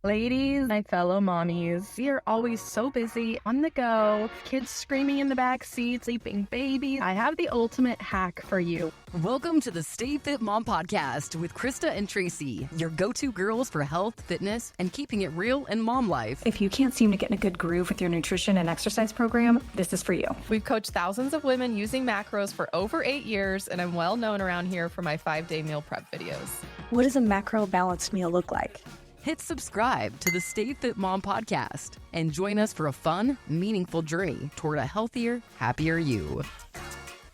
Ladies, my fellow mommies, we are always so busy, on the go, kids screaming in the back seat, sleeping babies. I have the ultimate hack for you. Welcome to the Stay Fit Mom Podcast with Krista and Tracy, your go-to girls for health, fitness, and keeping it real in mom life. If you can't seem to get in a good groove with your nutrition and exercise program, this is for you. We've coached thousands of women using macros for over 8 years, and I'm well known around here for my 5-day meal prep videos. What does a macro balanced meal look like? Hit subscribe to the Stay Fit Mom Podcast and join us for a fun, meaningful journey toward a healthier, happier you.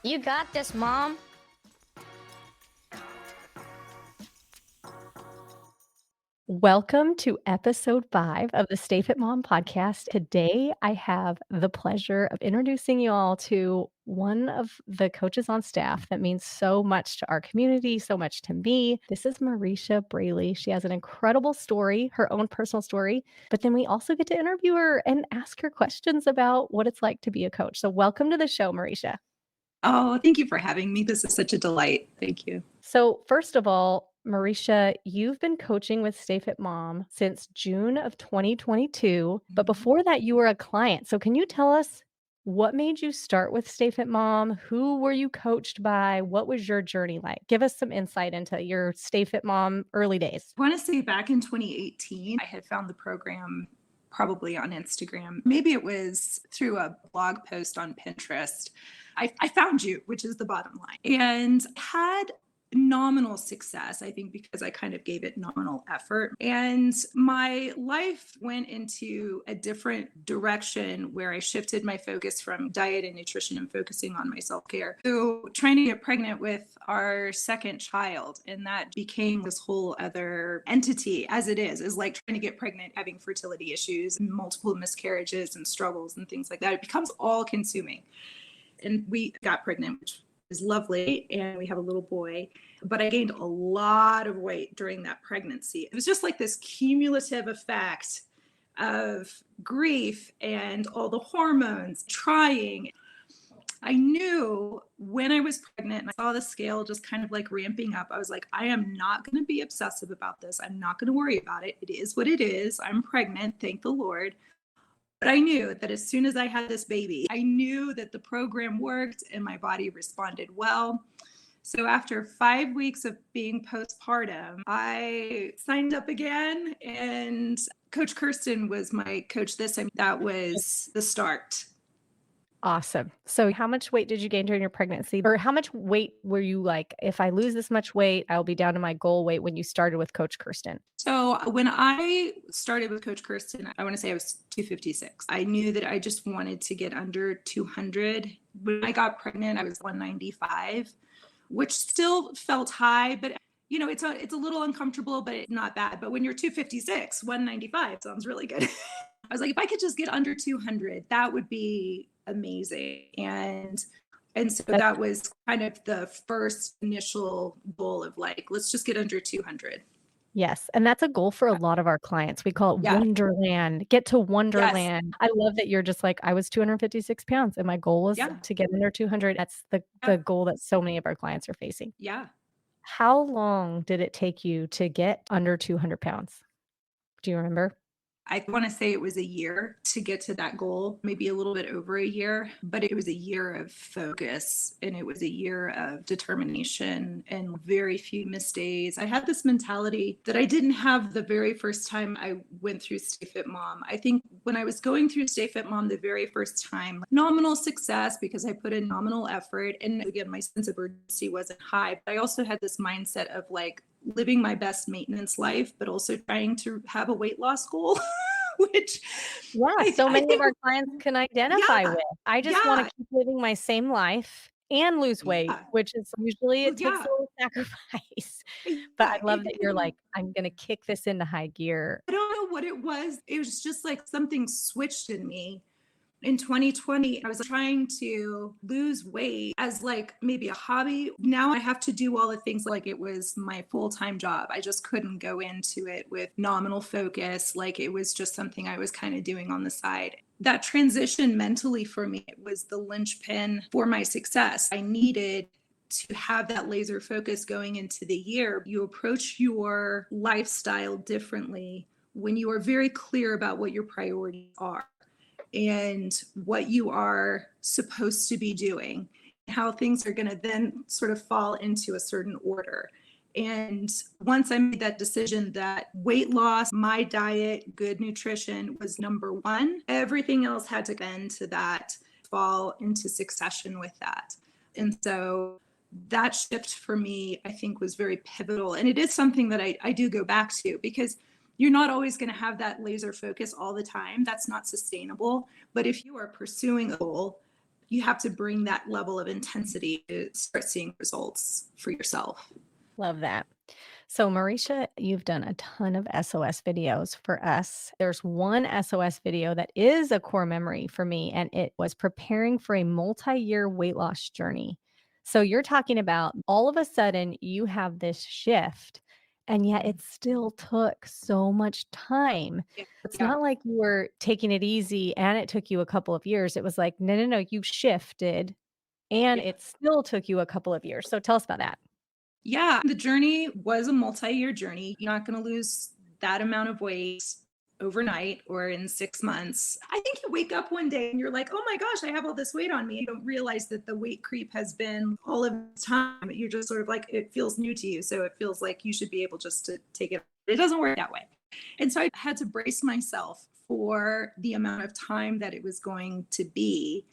You got this, Mom. Welcome to episode 5 of the Stay Fit Mom podcast. Today, I have the pleasure of introducing you all to one of the coaches on staff that means so much to our community, so much to me. This is Mariesha Braley. She has an incredible story, her own personal story, but then we also get to interview her and ask her questions about what it's like to be a coach. So welcome to the show, Mariesha. Oh, thank you for having me. This is such a delight. Thank you. So first of all, Mariesha, you've been coaching with Stay Fit Mom since June of 2022, but before that you were a client. So can you tell us what made you start with Stay Fit Mom? Who were you coached by? What was your journey like? Give us some insight into your Stay Fit Mom early days. I want to say back in 2018, I had found the program probably on Instagram. Maybe it was through a blog post on Pinterest. I found you, which is the bottom line, and had nominal success, I think, because I kind of gave it nominal effort. And my life went into a different direction where I shifted my focus from diet and nutrition and focusing on my self-care to trying to get pregnant with our second child. And that became this whole other entity, as it is like trying to get pregnant, having fertility issues, multiple miscarriages and struggles and things like that. It becomes all consuming. And we got pregnant, which is lovely, and we have a little boy, but I gained a lot of weight during that pregnancy. It was just like this cumulative effect of grief and all the hormones trying. I knew when I was pregnant and I saw the scale just kind of like ramping up, I was like, I am not going to be obsessive about this. I'm not going to worry about it. It is what it is. I'm pregnant, thank the Lord. But I knew that as soon as I had this baby, I knew that the program worked and my body responded well. So after 5 weeks of being postpartum, I signed up again, and Coach Kirsten was my coach this time. That was the start. Awesome. So how much weight did you gain during your pregnancy? Or how much weight were you like, if I lose this much weight, I'll be down to my goal weight when you started with Coach Kirsten? So when I started with Coach Kirsten, I want to say I was 256. I knew that I just wanted to get under 200. When I got pregnant, I was 195, which still felt high, but you know, it's a little uncomfortable, but it's not bad. But when you're 256, 195 sounds really good. I was like, if I could just get under 200, that would be amazing. And so that was kind of the first initial goal of like, let's just get under 200. Yes. And that's a goal for a lot of our clients. We call it Wonderland. Get to Wonderland. Yes. I love that you're just like, I was 256 pounds and my goal was to get under 200. That's the goal that so many of our clients are facing. Yeah. How long did it take you to get under 200 pounds? Do you remember? I want to say it was a year to get to that goal, maybe a little bit over a year, but it was a year of focus and it was a year of determination and very few missed days. I had this mentality that I didn't have the very first time I went through Stay Fit Mom. I think when I was going through Stay Fit Mom the very first time, nominal success because I put in nominal effort. And again, my sense of urgency wasn't high, but I also had this mindset of like, living my best maintenance life, but also trying to have a weight loss goal, which so many of our clients can identify with. I just want to keep living my same life and lose weight, which is usually it takes a little sacrifice. But I love that you're like, I'm going to kick this into high gear. I don't know what it was. It was just like something switched in me. In 2020, I was trying to lose weight as like maybe a hobby. Now I have to do all the things like it was my full-time job. I just couldn't go into it with nominal focus. Like it was just something I was kind of doing on the side. That transition mentally for me, it was the linchpin for my success. I needed to have that laser focus going into the year. You approach your lifestyle differently when you are very clear about what your priorities are and what you are supposed to be doing, how things are going to then sort of fall into a certain order. And once I made that decision that weight loss, my diet, good nutrition was number one, everything else had to bend to that, fall into succession with that. And so that shift for me, I think, was very pivotal. And it is something that I do go back to, because you're not always going to have that laser focus all the time. That's not sustainable. But if you are pursuing a goal, you have to bring that level of intensity to start seeing results for yourself. Love that. So, Mariesha, you've done a ton of SOS videos for us. There's one SOS video that is a core memory for me, and it was preparing for a multi-year weight loss journey. So, you're talking about all of a sudden you have this shift, and yet it still took so much time. It's Yeah. not like you were taking it easy and it took you a couple of years. It was like, no, no, no, you shifted and Yeah. it still took you a couple of years. So, tell us about that. Yeah, the journey was a multi-year journey. You're not going to lose that amount of weight overnight or in 6 months. I think you wake up one day and you're like, oh my gosh, I have all this weight on me. You don't realize that the weight creep has been all of the time. You're just sort of like, it feels new to you. So it feels like you should be able just to take it. It doesn't work that way. And so I had to brace myself for the amount of time that it was going to be.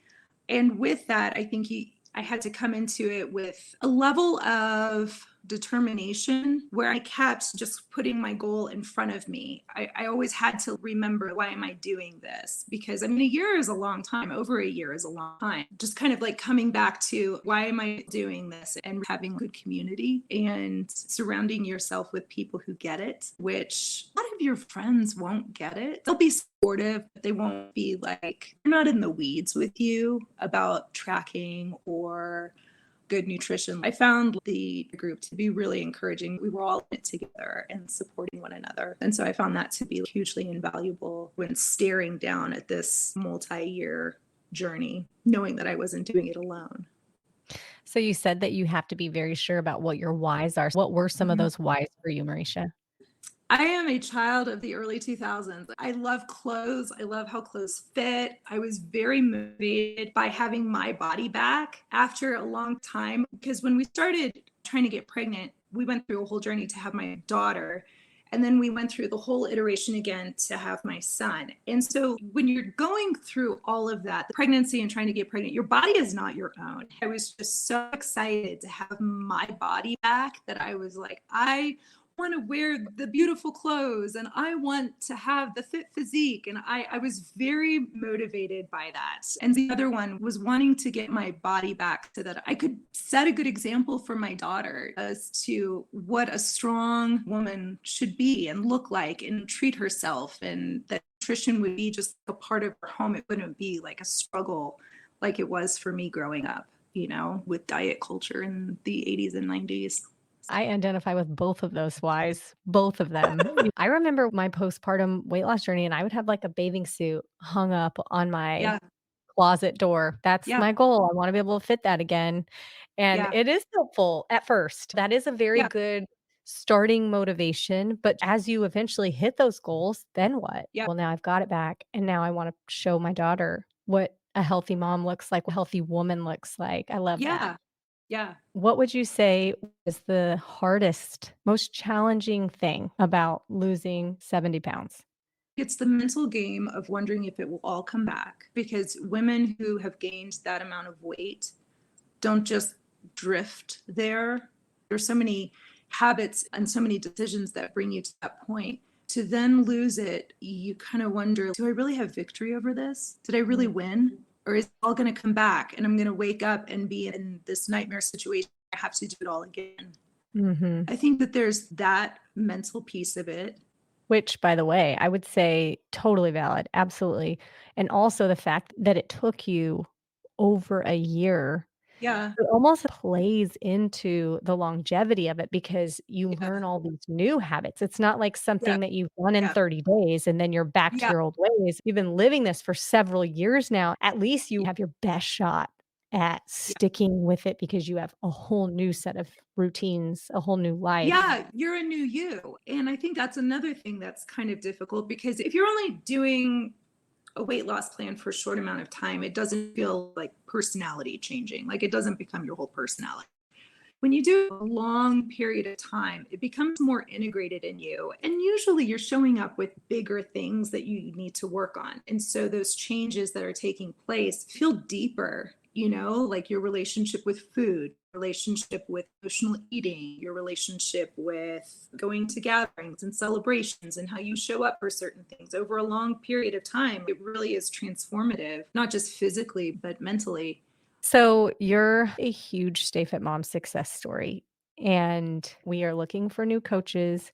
And with that, I think I had to come into it with a level of determination where I kept just putting my goal in front of me. I always had to remember, why am I doing this? Because I mean, a year is a long time. Over a year is a long time. Just kind of like coming back to, why am I doing this? And having good community and surrounding yourself with people who get it, which a lot of your friends won't get it. They'll be supportive, but they won't be like, they're not in the weeds with you about tracking or good nutrition. I found the group to be really encouraging. We were all in it together and supporting one another. And so I found that to be hugely invaluable when staring down at this multi-year journey, knowing that I wasn't doing it alone. So you said that you have to be very sure about what your whys are. What were some of those whys for you, Mariesha? I am a child of the early 2000s. I love clothes. I love how clothes fit. I was very motivated by having my body back after a long time, because when we started trying to get pregnant, we went through a whole journey to have my daughter. And then we went through the whole iteration again to have my son. And so when you're going through all of that, the pregnancy and trying to get pregnant, your body is not your own. I was just so excited to have my body back that I was like, I want to wear the beautiful clothes and I want to have the fit physique. And I was very motivated by that. And the other one was wanting to get my body back so that I could set a good example for my daughter as to what a strong woman should be and look like and treat herself, and that nutrition would be just a part of her home. It wouldn't be like a struggle like it was for me growing up, with diet culture in the 80s and 90s. I identify with both of those whys, both of them. I remember my postpartum weight loss journey, and I would have like a bathing suit hung up on my Yeah. closet door. That's Yeah. my goal. I want to be able to fit that again. And Yeah. it is helpful at first. That is a very Yeah. good starting motivation. But as you eventually hit those goals, then what? Yeah. Well, now I've got it back. And now I want to show my daughter what a healthy mom looks like, what a healthy woman looks like. I love that. Yeah. Yeah. What would you say is the hardest, most challenging thing about losing 70 pounds? It's the mental game of wondering if it will all come back, because women who have gained that amount of weight don't just drift there. There's so many habits and so many decisions that bring you to that point. To then lose it, you kind of wonder, do I really have victory over this? Did I really win? Or is it all going to come back and I'm going to wake up and be in this nightmare situation? I have to do it all again. Mm-hmm. I think that there's that mental piece of it. Which, by the way, I would say totally valid. Absolutely. And also the fact that it took you over a year. Yeah. It almost plays into the longevity of it because you Yeah. learn all these new habits. It's not like something Yeah. that you've done in Yeah. 30 days and then you're back to Yeah. your old ways. You've been living this for several years now. At least you have your best shot at sticking with it because you have a whole new set of routines, a whole new life. Yeah, you're a new you. And I think that's another thing that's kind of difficult, because if you're only doing a weight loss plan for a short amount of time, it doesn't feel like personality changing. Like it doesn't become your whole personality. When you do a long period of time, it becomes more integrated in you. And usually you're showing up with bigger things that you need to work on. And so those changes that are taking place feel deeper, like your relationship with food, relationship with emotional eating, your relationship with going to gatherings and celebrations, and how you show up for certain things over a long period of time. It really is transformative, not just physically, but mentally. So you're a huge Stay Fit Mom success story, and we are looking for new coaches.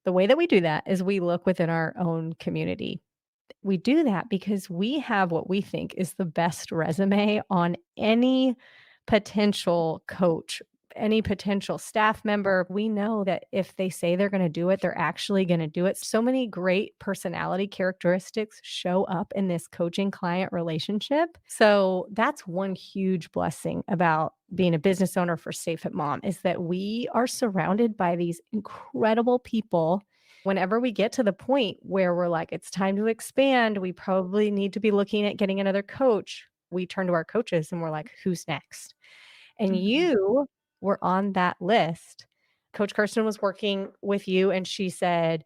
The way that we do that is we look within our own community. We do that because we have what we think is the best resume on any potential coach, any potential staff member. We know that if they say they're going to do it, they're actually going to do it. So many great personality characteristics show up in this coaching client relationship. So that's one huge blessing about being a business owner for Stay Fit Mom, is that we are surrounded by these incredible people. Whenever we get to the point where we're like, it's time to expand, we probably need to be looking at getting another coach. We turn to our coaches and we're like, who's next? And you were on that list. Coach Kirsten was working with you and she said,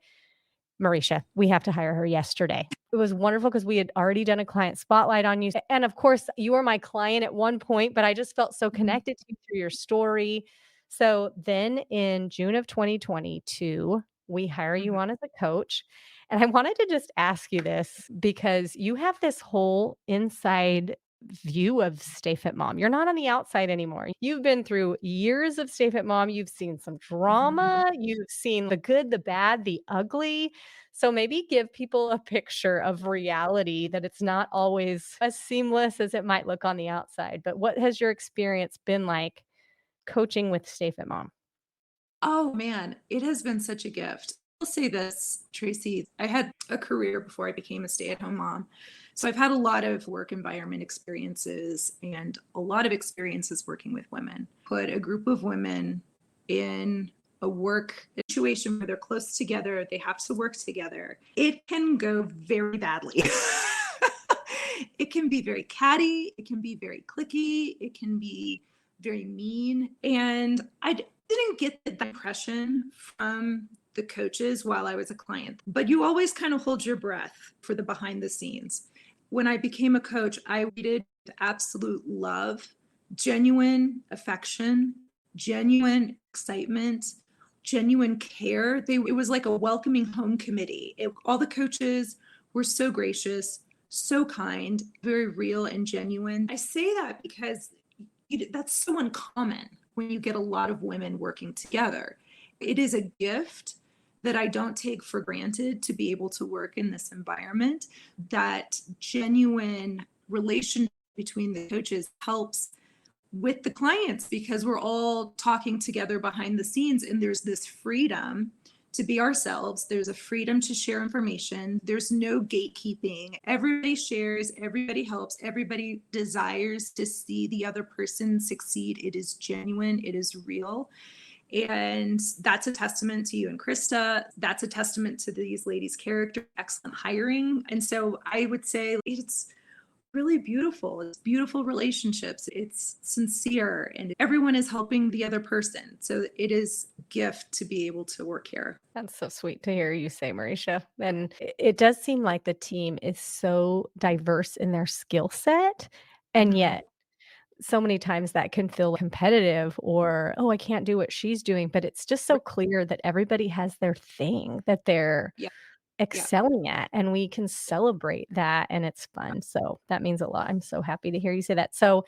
Mariesha, we have to hire her yesterday. It was wonderful because we had already done a client spotlight on you. And of course, you were my client at one point, but I just felt so connected to you through your story. So then in June of 2022, we hire you on as a coach. And I wanted to just ask you this because you have this whole inside view of Stay Fit Mom. You're not on the outside anymore. You've been through years of Stay Fit Mom. You've seen some drama. You've seen the good, the bad, the ugly. So maybe give people a picture of reality, that it's not always as seamless as it might look on the outside. But what has your experience been like coaching with Stay Fit Mom? Oh man, it has been such a gift. I'll say this, Tracy, I had a career before I became a stay-at-home mom. So I've had a lot of work environment experiences and a lot of experiences working with women. Put a group of women in a work situation where they're close together, they have to work together. It can go very badly. It can be very catty, it can be very cliquey, it can be very mean. And I didn't get that impression from the coaches while I was a client, but you always kind of hold your breath for the behind the scenes. When I became a coach, I treated with absolute love, genuine affection, genuine excitement, genuine care. It was like a welcoming home committee. All the coaches were so gracious, so kind, very real and genuine. I say that because that's so uncommon when you get a lot of women working together. It is a gift that I don't take for granted, to be able to work in this environment. That genuine relationship between the coaches helps with the clients because we're all talking together behind the scenes, and there's this freedom to be ourselves. There's a freedom to share information. There's no gatekeeping. Everybody shares, everybody helps, everybody desires to see the other person succeed. It is genuine, it is real. And that's a testament to you and Krista. That's a testament to these ladies' character, excellent hiring. And so I would say it's really beautiful. It's beautiful relationships. It's sincere, and everyone is helping the other person. So it is a gift to be able to work here. That's so sweet to hear you say, Mariesha. And it does seem like the team is so diverse in their skill set. And yet, so many times that can feel competitive or, oh, I can't do what she's doing. But it's just so clear that everybody has their thing that they're Yeah. excelling at, and we can celebrate that, and it's fun. So that means a lot. I'm so happy to hear you say that. So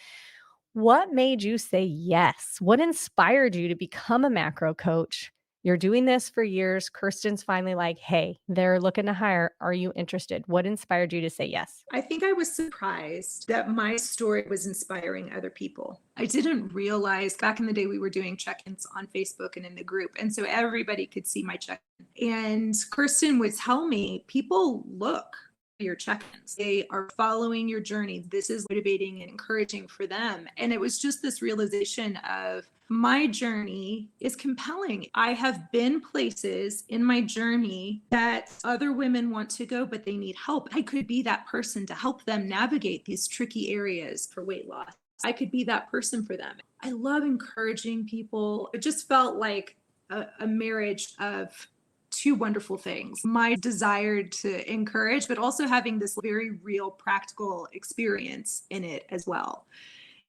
what made you say yes? What inspired you to become a macro coach? You're doing this for years. Kirsten's finally like, hey, they're looking to hire. Are you interested? What inspired you to say yes? I think I was surprised that my story was inspiring other people. I didn't realize back in the day we were doing check-ins on Facebook and in the group. And so everybody could see my check-in. And Kirsten would tell me, people look, your check-ins. They are following your journey. This is motivating and encouraging for them. And it was just this realization of my journey is compelling. I have been places in my journey that other women want to go, but they need help. I could be that person to help them navigate these tricky areas for weight loss. I could be that person for them. I love encouraging people. It just felt like a marriage of two wonderful things. My desire to encourage, but also having this very real practical experience in it as well.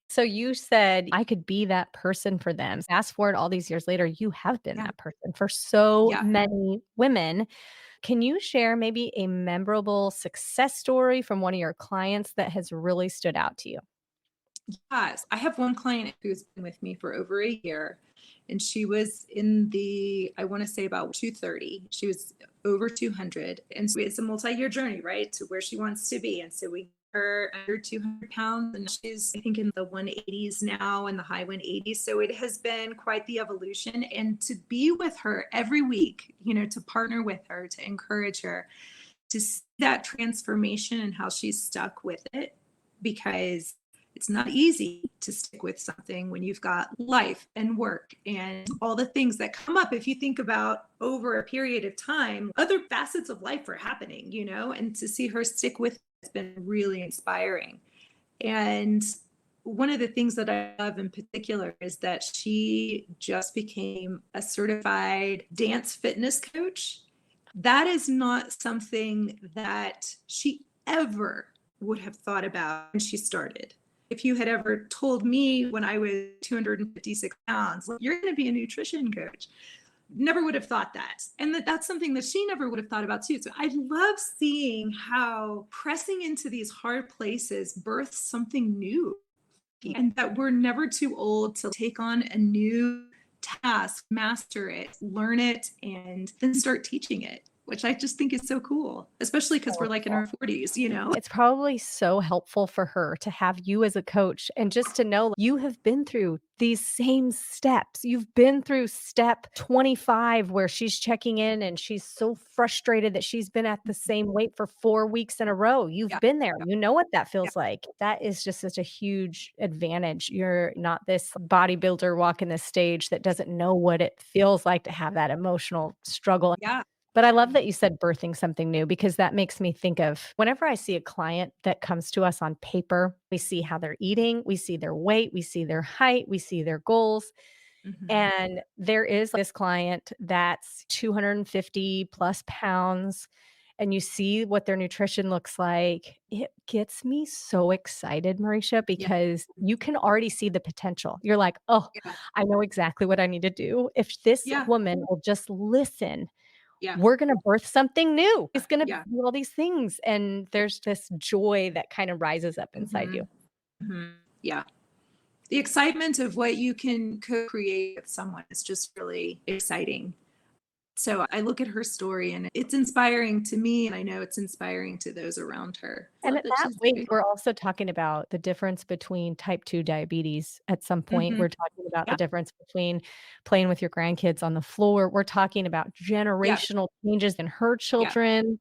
So you said I could be that person for them. Fast forward all these years later, you have been Yeah. that person for so Yeah. many women. Can you share maybe a memorable success story from one of your clients that has really stood out to you? Yes. I have one client who's been with me for over a year, and she was in the, I want to say about 230. She was over 200. And so it's a multi-year journey, right? To where she wants to be. And so we her under 200 pounds, and she's, I think, in the 180s now, in the high 180s. So it has been quite the evolution. And to be with her every week, to partner with her, to encourage her, to see that transformation and how she's stuck with it, because it's not easy to stick with something when you've got life and work and all the things that come up. If you think about over a period of time, other facets of life are happening, and to see her stick with it has been really inspiring. And one of the things that I love in particular is that she just became a certified dance fitness coach. That is not something that she ever would have thought about when she started. If you had ever told me when I was 256 pounds, you're going to be a nutrition coach, never would have thought that. And that's something that she never would have thought about too. So I love seeing how pressing into these hard places births something new, and that we're never too old to take on a new task, master it, learn it, and then start teaching it, which I just think is so cool, especially because we're like in our 40s. It's probably so helpful for her to have you as a coach and just to know you have been through these same steps. You've been through step 25 where she's checking in and she's so frustrated that she's been at the same weight for 4 weeks in a row. You've Yeah. been there. Yeah. You know what that Yeah. feels like. That is just such a huge advantage. You're not this bodybuilder walking the stage that doesn't know what it feels like to have that emotional struggle. Yeah. But I love that you said birthing something new because that makes me think of whenever I see a client that comes to us on paper, we see how they're eating, we see their weight, we see their height, we see their goals. Mhm. And there is this client that's 250 plus pounds, and you see what their nutrition looks like. It gets me so excited, Mariesha, Yeah. because you can already see the potential. You're like, oh, Yeah. I know exactly what I need to do. If this Yeah. woman will just listen, Yeah. we're gonna birth something new. It's gonna Yeah. do all these things, and there's this joy that kind of rises up inside you. Mhm. Mhm. Yeah. The excitement of what you can co-create with someone is just really exciting. So I look at her story and it's inspiring to me, and I know it's inspiring to those around her. And Love at that that she's weight, doing. we're also talking about the difference between type 2 diabetes at some point. Mhm. We're talking about the Yeah. difference between playing with your grandkids on the floor. We're talking about Yeah. generational changes in her Yeah. children.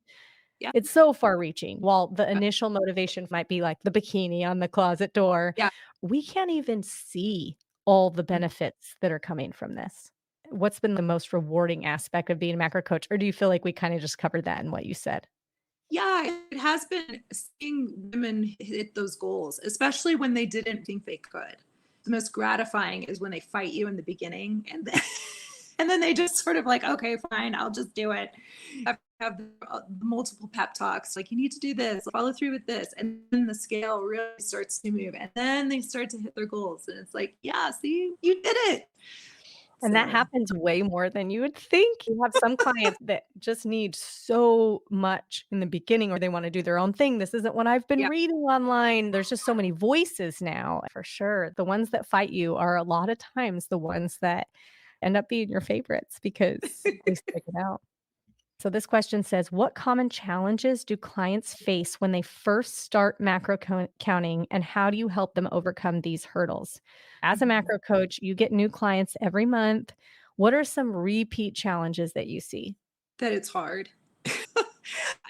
Yeah. It's so far reaching. While the Yeah. initial motivation might be like the bikini on the closet door, Yeah. we can't even see all the Mhm. benefits that are coming from this. What's been the most rewarding aspect of being a macro coach, or do you feel like we kinda just covered that in what you said? Yeah, it has been seeing women hit those goals, especially when they didn't think they could. The most gratifying is when they fight you in the beginning, and then and then they just sort of like, okay, fine, I'll just do it. Have multiple pep talks, like you need to do this, follow through with this, and then the scale really starts to move, and then they start to hit their goals, and it's like, yeah, see, you did it. And that So happens way more than you would think. You have some clients that just need so much in the beginning or they wanna do their own thing. This isn't what I've been yeah, reading online. There's just so many voices now, for sure. The ones that fight you are a lot of times the ones that end up being your favorites because they stick it out. So this question says, what common challenges do clients face when they first start macro counting, and how do you help them overcome these hurdles? As a Mhm. macro coach, you get new clients every month. What are some repeat challenges that you see? That it's hard.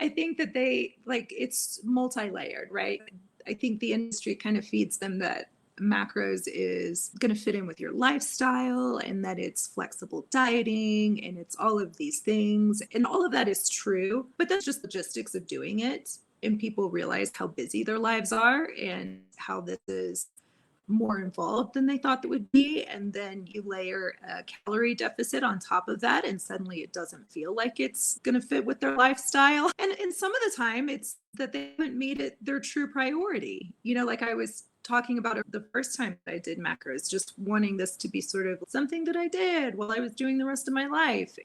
I think that they like it's multi-layered, right? I think the industry kind of feeds them that macros is going to fit in with your lifestyle and that it's flexible dieting and it's all of these things. And all of that is true, but that's just logistics of doing it. And people realize how busy their lives are and how this is more involved than they thought it would be. And then you layer a calorie deficit on top of that, and suddenly it doesn't feel like it's going to fit with their lifestyle. And some of the time, it's that they haven't made it their true priority. You know, like I was talking about it the first time that I did macros, just wanting this to be sort of something that I did while I was doing the rest of my life.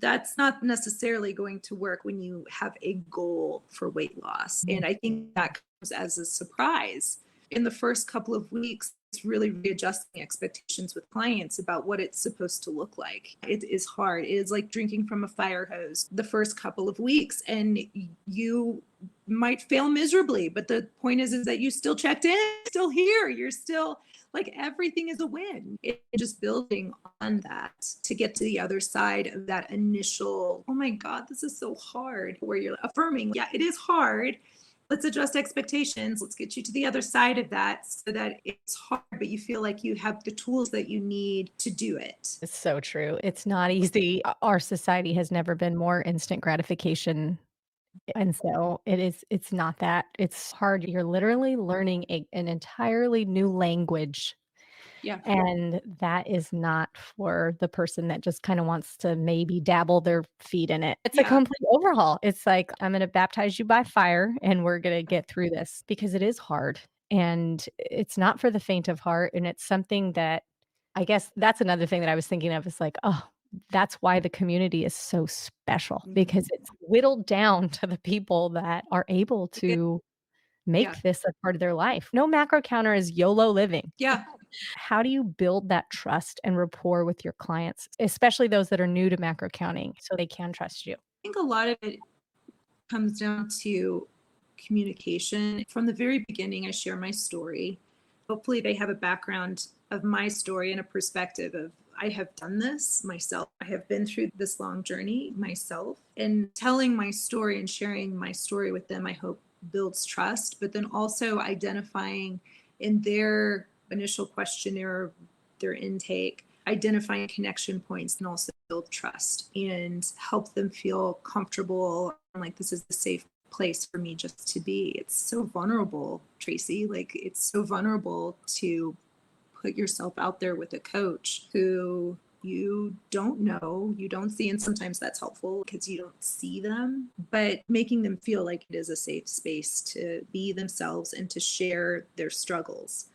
That's not necessarily going to work when you have a goal for weight loss. And I think that comes as a surprise. In the first couple of weeks, it's really readjusting expectations with clients about what it's supposed to look like. It is hard. It is like drinking from a fire hose the first couple of weeks, and you might fail miserably. But the point is that you still checked in, still here. You're still like everything is a win. It's just building on that to get to the other side of that initial, oh my God, this is so hard, where you're affirming, yeah, it is hard. Let's adjust expectations. Let's get you to the other side of that so that it's hard, but you feel like you have the tools that you need to do it. It's so true. It's not easy. Our society has never been more instant gratification. And so it's not that. It's hard. You're literally learning an entirely new language. Yeah. And that is not for the person that just kind of wants to maybe dabble their feet in it. It's a Yeah. complete overhaul. It's like, I'm going to baptize you by fire and we're going to get through this, because it is hard and it's not for the faint of heart. And it's something that, I guess that's another thing that I was thinking of, is like, oh, that's why the community is so special, because it's whittled down to the people that are able to make Yeah. this a part of their life. No macro counter is YOLO living. Yeah. How do you build that trust and rapport with your clients, especially those that are new to macro counting, so they can trust you? I think a lot of it comes down to communication. From the very beginning, I share my story. Hopefully, they have a background of my story and a perspective of, I have done this myself. I have been through this long journey myself. And telling my story and sharing my story with them, I hope builds trust, but then also identifying in their initial questionnaire, their intake, identifying connection points and also build trust and help them feel comfortable, like this is a safe place for me just to be. It's so vulnerable, Tracy. Like, it's so vulnerable to put yourself out there with a coach who you don't know, you don't see, and sometimes that's helpful because you don't see them, but making them feel like it is a safe space to be themselves and to share their struggles.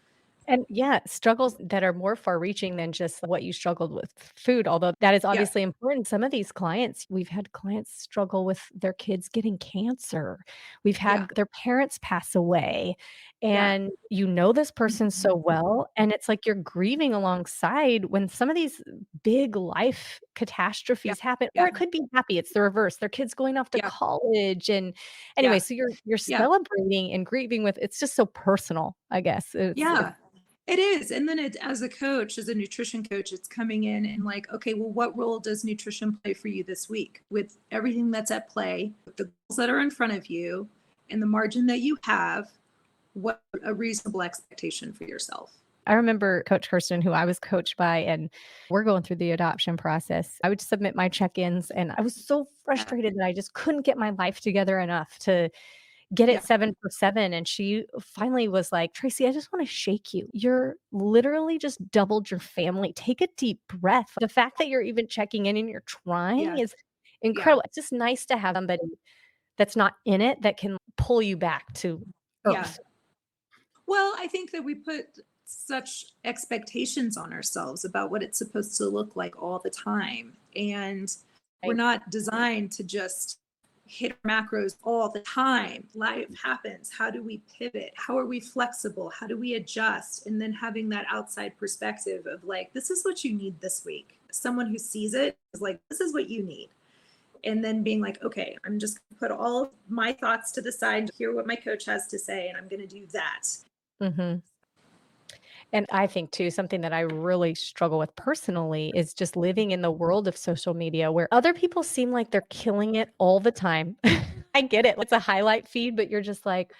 And yeah, struggles that are more far reaching than just what you struggled with food, although that is obviously important. Some of these clients, we've had clients struggle with their kids getting cancer. We've had their parents pass away, and you know this person so well, and it's like you're grieving alongside when some of these big life catastrophes happen, or it could be happy. It's the reverse. Their kids going off to college, and anyway, so you're celebrating and grieving with. It's just so personal, I guess. It is. And then as a coach, as a nutrition coach, it's coming in and like, okay, well, what role does nutrition play for you this week with everything that's at play, with the goals that are in front of you and the margin that you have? What a reasonable expectation for yourself. I remember Coach Kirsten, who I was coached by, and we're going through the adoption process. I would submit my check-ins, and I was so frustrated that I just couldn't get my life together enough to get it 7 for 7. And she finally was like, Tracy, I just want to shake you. You're literally just doubled your family. Take a deep breath. The fact that you're even checking in and you're trying is incredible. It's just nice to have somebody that's not in it that can pull you back to earth. Well, I think that we put such expectations on ourselves about what it's supposed to look like all the time. And we're not designed to just hit macros all the time. Life happens. How do we pivot? How are we flexible? How do we adjust? And then having that outside perspective of like, this is what you need this week. Someone who sees it is like, this is what you need. And then being like, okay, I'm just going to put all of my thoughts to the side, hear what my coach has to say, and I'm going to do that. Mm-hmm. And I think too, something that I really struggle with personally is just living in the world of social media where other people seem like they're killing it all the time. I get it. It's a highlight feed, but you're just like,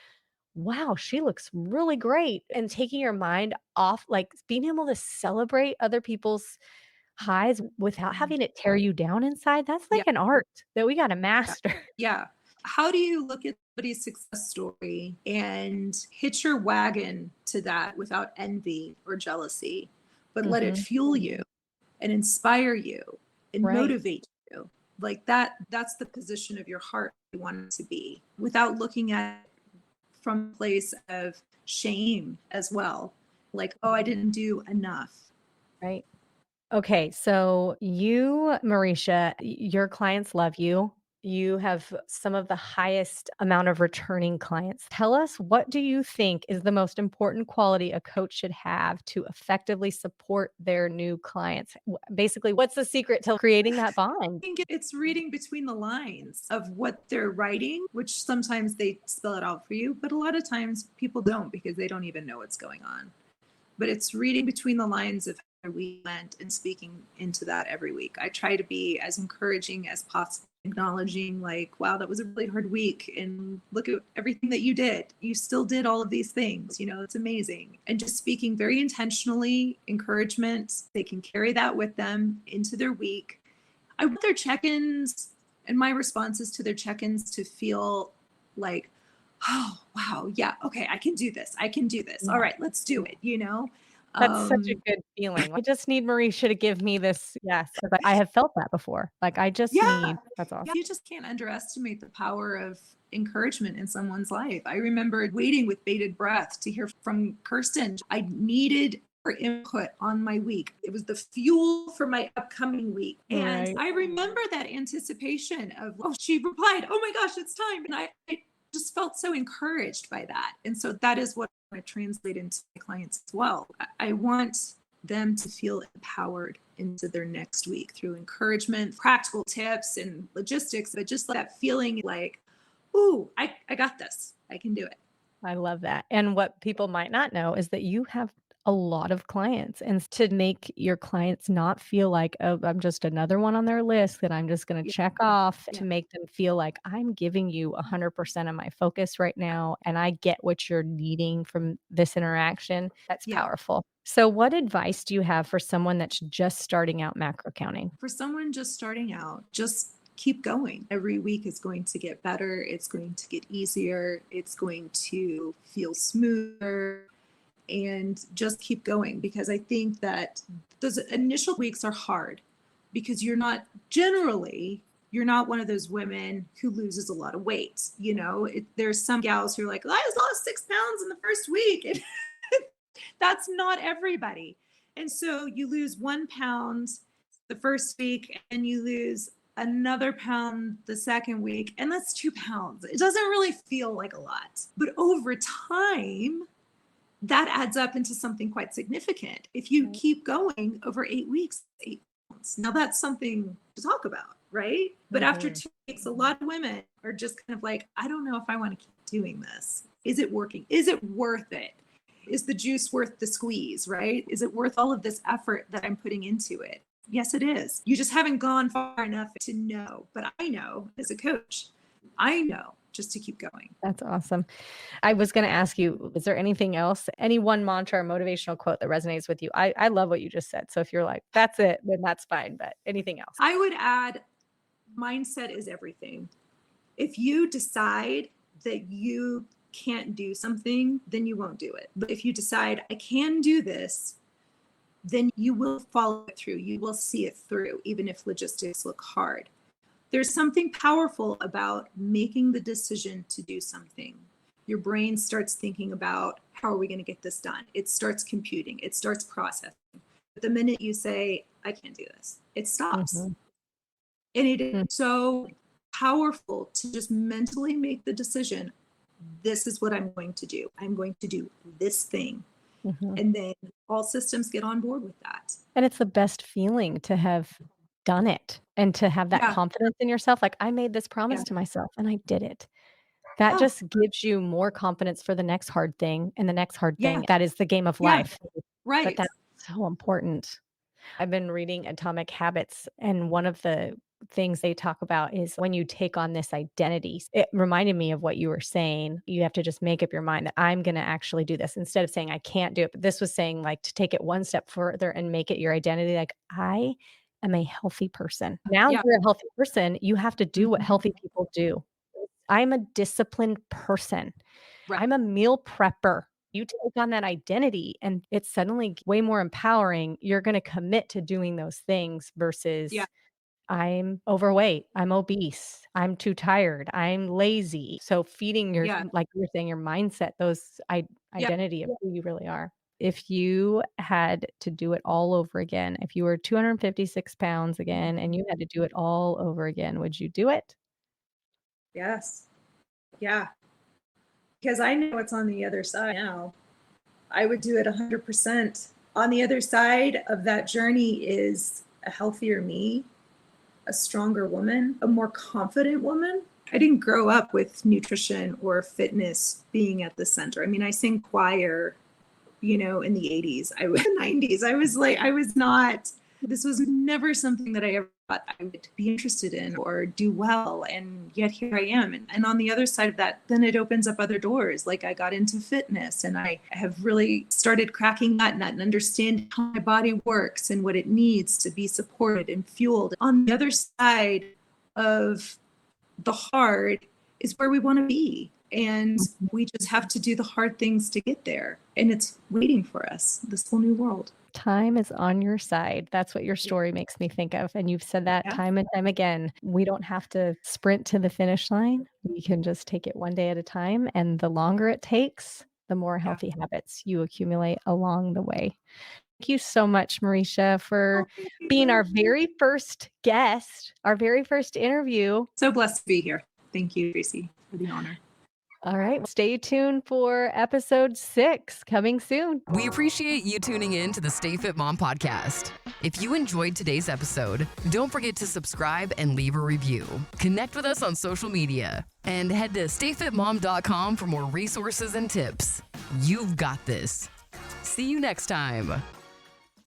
wow, she looks really great. And taking your mind off, like being able to celebrate other people's highs without Mhm. having it tear you down inside, that's Yeah. like an art that we got to Yeah. master. Yeah. How do you look at somebody's success story and hitch your wagon to that without envy or jealousy, but let it Hmm. fuel you and inspire you and Right. motivate you? Like that's the position of your heart you want it to be, without looking at it from a place of shame as well. Like, oh, I didn't do enough. Right. Okay, so you, Mariesha, your clients love you. You have some of the highest amount of returning clients. Tell us, what do you think is the most important quality a coach should have to effectively support their new clients? Basically, what's the secret to creating that bond? Think it's reading between the lines of what they're writing, which sometimes they spell it out for you, but a lot of times people don't because they don't even know what's going on. But it's reading between the lines of how we went and speaking into that every week. I try to be as encouraging as possible, acknowledging like, wow, that was a really hard week. And look at everything that you did. You still did all of these things. It's amazing. And just speaking very intentionally, encouragement, they can carry that with them into their week. I want their check-ins and my responses to their check-ins to feel like, oh, wow, yeah, okay, I can do this. I can do this. All right, let's do it. That's such a Um, good feeling. I just need Mariesha to give me this. Yes, 'cause I have felt that before. Like I just yeah, need, that's awesome. you just can't underestimate the power of encouragement in someone's life. I remember waiting with bated breath to hear from Kirsten. I needed her input on my week. It was the fuel for my upcoming week. And Right. I remember that anticipation of, oh, she replied, oh my gosh, it's time. And I just felt so encouraged by that. And so that is what I translate into my clients as well. I want them to feel empowered into their next week through encouragement, practical tips, and logistics, but just that feeling like, ooh, I got this. I can do it. I love that. And what people might not know is that you have a lot of clients. And to make your clients not feel like, oh, I'm just another one on their list that I'm just going to Yeah. check off, Yeah. to make them feel like I'm giving you 100% of my focus right now. And I get what you're needing from this interaction. That's Yeah. powerful. So, what advice do you have for someone that's just starting out macro counting? For someone just starting out, just keep going. Every week is going to get better. It's going to get easier. It's going to feel smoother. And just keep going, because I think that those initial weeks are hard because you're not one of those women who loses a lot of weight. There's some gals who are like, I lost 6 pounds in the first week. And that's not everybody. And so you lose 1 pound the first week and you lose another pound the second week, and that's 2 pounds. It doesn't really feel like a lot, but over time, that adds up into something quite significant. If you keep going over 8 weeks, 8 pounds. Now that's something to talk about, right? But after 2 weeks, a lot of women are just kind of like, I don't know if I want to keep doing this. Is it working? Is it worth it? Is the juice worth the squeeze, right? Is it worth all of this effort that I'm putting into it? Yes, it is. You just haven't gone far enough to know. But I know as a coach, I know just to keep going. That's awesome. I was going to ask you, is there anything else, any one mantra or motivational quote that resonates with you? I love what you just said. So if you're like, that's it, then that's fine. But anything else? I would add, mindset is everything. If you decide that you can't do something, then you won't do it. But if you decide, I can do this, then you will follow it through. You will see it through, even if logistics look hard. There's something powerful about making the decision to do something. Your brain starts thinking about, how are we going to get this done? It starts computing, it starts processing. But the minute you say, I can't do this, it stops. Mhm. And it Mm. is so powerful to just mentally make the decision, this is what I'm going to do. I'm going to do this thing. Mhm. And then all systems get on board with that. And it's the best feeling to have done it and to have that Yeah. confidence in yourself. Like, I made this promise Yeah. to myself and I did it. That Yeah. just gives you more confidence for the next hard thing and the next hard Yeah. thing. That is the game of Yeah. life. But Right. that's so important. I've been reading Atomic Habits, and one of the things they talk about is when you take on this identity. It reminded me of what you were saying. You have to just make up your mind that I'm going to actually do this instead of saying I can't do it. But this was saying like to take it one step further and make it your identity. Like I am a healthy person. Now Yeah. you're a healthy person. You have to do what Mhm. healthy people do. I'm a disciplined person. Right. I'm a meal prepper. You take on that identity and it's suddenly way more empowering. You're going to commit to doing those things versus Yeah. I'm overweight, I'm obese, I'm too tired, I'm lazy. So feeding your, Yeah. like you're saying, your mindset, those Yeah. identity of who you really are. If you had to do it all over again, if you were 256 pounds again and you had to do it all over again, would you do it? Yes. Yeah. Because I know what's on the other side now. I would do it 100%. On the other side of that journey is a healthier me, a stronger woman, a more confident woman. I didn't grow up with nutrition or fitness being at the center. I mean, I sang choir, in the 80s, 90s. I was not, this was never something that I ever thought I would be interested in or do well. And yet here I am. And on the other side of that, then it opens up other doors. Like I got into fitness and I have really started cracking that nut and understanding how my body works and what it needs to be supported and fueled. On the other side of the hard is where we want to be. And we just have to do the hard things to get there. And it's waiting for us, this whole new world. Time is on your side. That's what your story makes me think of. And you've said that Yeah. time and time again. We don't have to sprint to the finish line. We can just take it one day at a time. And the longer it takes, the more healthy habits you accumulate along the way. Thank you so much, Mariesha, for being our very first guest, our very first interview. So blessed to be here. Thank you, Tracy, for the honor. All right. Stay tuned for episode 6 coming soon. We appreciate you tuning in to the Stay Fit Mom podcast. If you enjoyed today's episode, don't forget to subscribe and leave a review. Connect with us on social media and head to stayfitmom.com for more resources and tips. You've got this. See you next time.